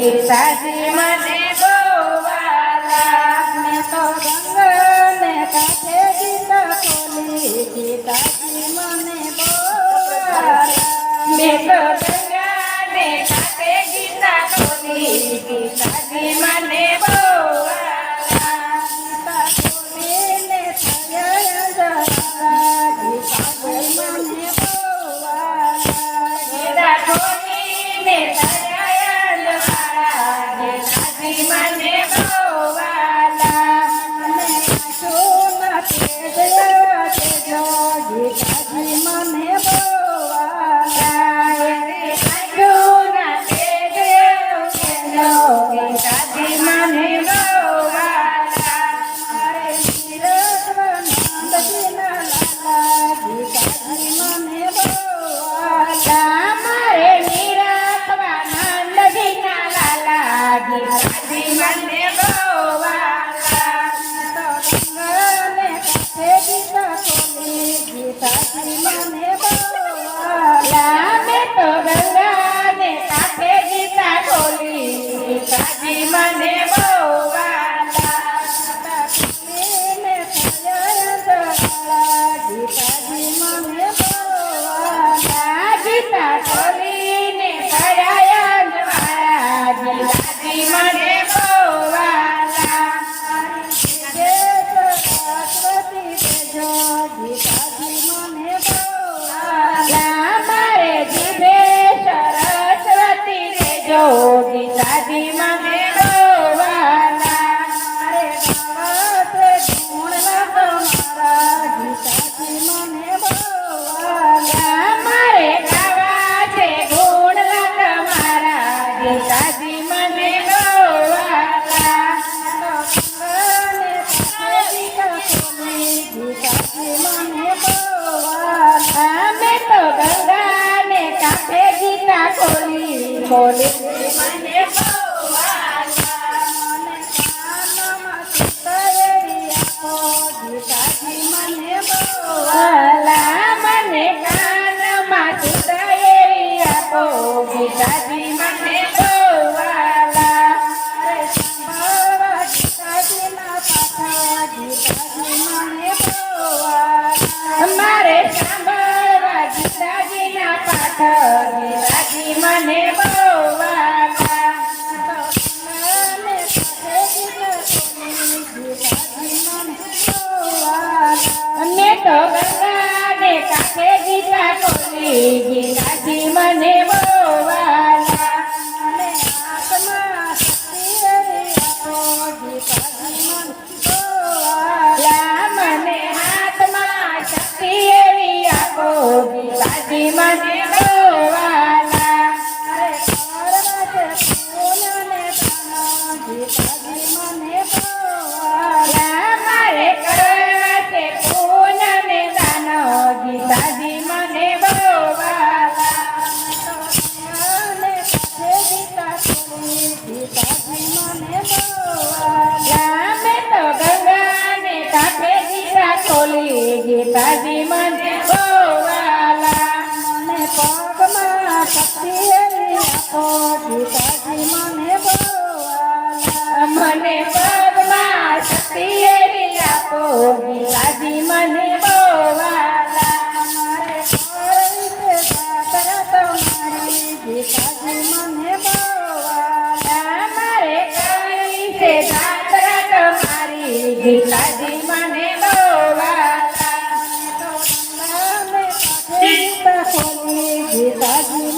ગીતાજી મને બોવાલા મેં તો ગંગાને કાંઠે ગીતા ખોલી ગીતાજી મને બોવાલા મેં તો ગંગાને કાંઠે ગીતા ખોલી ગીતાજી મને બોવાલા ગીતા ખોલીને થયા અંધારા ગીતાજી મને બોવાલા ગીતા ખોલીને થયા અંધારા ગીતાજી મને બોવાલા અને આંસુના તેજવા તેજો ગીતાજી મને બોવાલા આજુના તેજો ગીતાજી મને બોવાલા મારે નીરજવાનંદજીના લાલા ગીતાજી મને બોવાલા મારે નિરાત્માનંદજીના લાલા ગીતાજી મને બોવાલા તો ગંગાને કાંઠે ગીતા ખોલી ગીતાજી મને બોવાલા મેં તો ગંગાને કાંઠે ગીતા ખોલી ગીતાજી મને બોવાલા ખોલીને થયા અંધારા ગીતાજી મને બોવાલા ગીતા ખોલીને થયા અંધારા ગીતાજી મને બોવાલા જય સરસ્વતી દેજો ગીતાજી મને બોવાલા મારે જીભે સરસ્વતી દેજો ગીતાજી મને બોવાલા મારે ગાવા છે ગુણના તમારા ગીતાજી મને બોવાલા મારે ગાવા છે ગુણ તમારા ગીતાજી મને બોવાલા ગંગાને કાંઠે ગીતા ખોલી ગીતાજી મને બોવાલા મેં તો ગંગાને કાંઠે ગીતા ખોલી મને બોવાલા મને કાનમાં સુતરેલી આપો ગીતાજી મને બોવાલા મને કાનમાં સુધાયેલી આપો ગીતાજી મને બોવાલા સાંભળવા ગીતાજીના પાઠ ગીતાજી મને બોવાલા મારે સાંભળવા ગીતાજીના પાઠ ગીતાજી મને બોવાલા ગંગાને કાંઠે ગીતા ખોલી ગીતાજી મને બોવાલા મેં તો ગંગાને કાંઠે ગીતા ખોલી ગીતાજી મને બોવાલા મને આત્મા શક્તિ એવી આપો ગીતાજી મને બોવાલા મને હાથમાં શક્તિ એવી આપો ગીતાજી મને બોવાલા મારે કરવા છે પૂનને દાનો ગીતાજી મને બોવાલા મારે કરવા છે પૂનને દાનો ગીતાજી મને બોવાલા ગંગાને કાંઠે ગીતા ખોલી ગીતાજી મને બોવાલા મેં તો ગંગાને કાંઠે ગીતા ખોલી ગીતાજી મને બોવાલા મને પગમાં શક્તિ એવી આપો ગીતાજી મને બોવાલા મને પગમાં શક્તિ એવી આપો ગીતાજી મને બોવાલા મારે કરવી છે જાત્રા તમારી ગીતાજી મને બોવાલા મારે કરવી છે જાત્રા તમારી ગીતાજી મને બોવાલા તો ગંગાને કાંઠે ગીતા ખોલી ગીતાજી